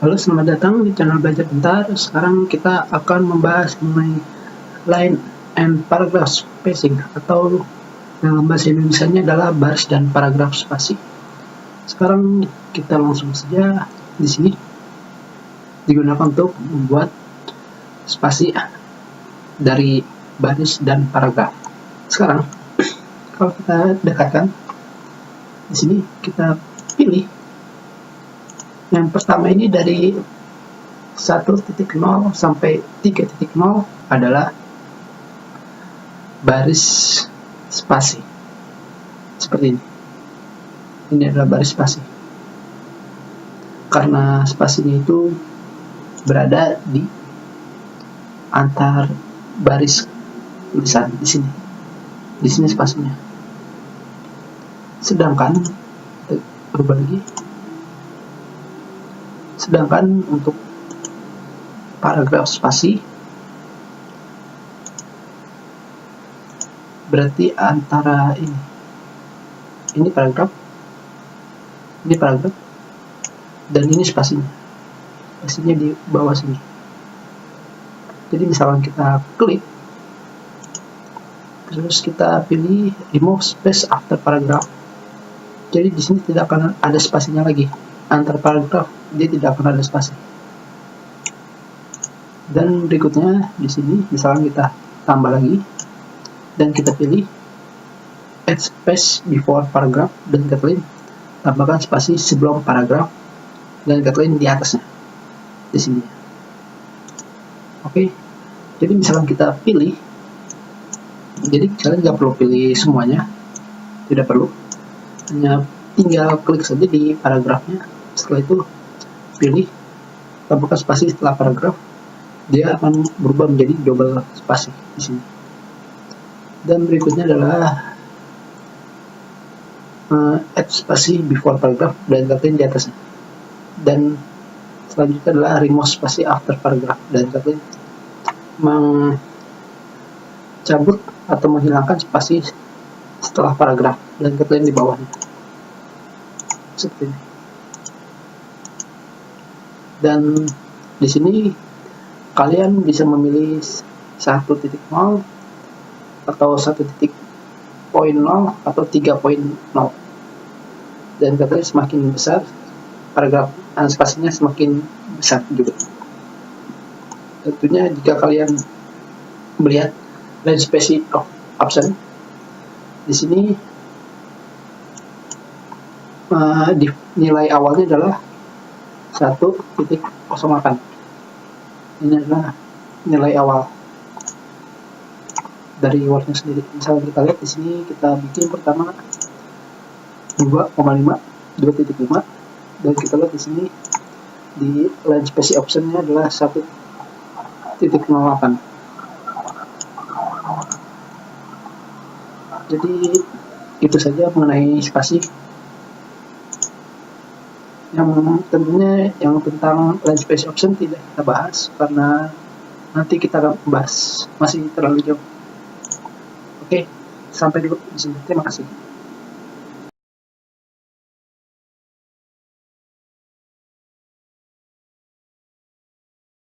Halo, selamat datang di channel Belajar Bentar. Sekarang kita akan membahas mengenai line and paragraph spacing, atau dalam bahasa Indonesianya adalah baris dan paragraf spasi. Sekarang kita langsung saja. Di sini digunakan untuk membuat spasi dari baris dan paragraf. Sekarang kalau kita dekatkan, di sini kita pilih yang pertama ini dari 1.0 sampai 3.0 adalah baris spasi. Seperti ini. Ini adalah baris spasi. Karena spasinya itu berada di antar baris tulisan di sini. Di sini spasinya. Sedangkan berubah lagi. Sedangkan untuk paragraf spasi berarti antara ini paragraf, dan ini spasinya di bawah sini. Jadi misalkan kita klik, terus kita pilih remove space after paragraph, jadi di sini tidak akan ada spasinya lagi. Antar paragraf dia tidak akan ada spasi. Dan berikutnya di sini misalkan kita tambah lagi dan kita pilih add space before paragraph dan kata lain, tambahkan spasi sebelum paragraf dan kata lain di atasnya di sini. Oke, jadi misalkan kita pilih, jadi kalian nggak perlu pilih semuanya, tidak perlu, hanya tinggal klik saja di paragrafnya. Setelah itu pilih tambahkan spasi setelah paragraf, dia akan berubah menjadi double spasi di sini. Dan berikutnya adalah add spasi before paragraph dan kata di atasnya. Dan selanjutnya adalah remove spasi after paragraph dan kata mencabut atau menghilangkan spasi setelah paragraf dan kata di bawahnya. Seperti ini. Dan di sini kalian bisa memilih 1.0 atau 1.0 atau 3.0, dan katanya semakin besar paragraf spasinya semakin besar juga. Tentunya jika kalian melihat line spacing of option di sini, nilai awalnya adalah 1.08. Ini adalah nilai awal dari wordnya sendiri. Misalnya kita lihat di sini, kita bikin pertama 2,5, 2.5, dan kita lihat di sini di line spacing optionnya adalah 1.08. Jadi itu saja mengenai spasi. Yang tentunya yang tentang line spacing option tidak kita bahas karena nanti kita akan bahas, masih terlalu jauh. Oke, sampai dulu di sini. Terima kasih.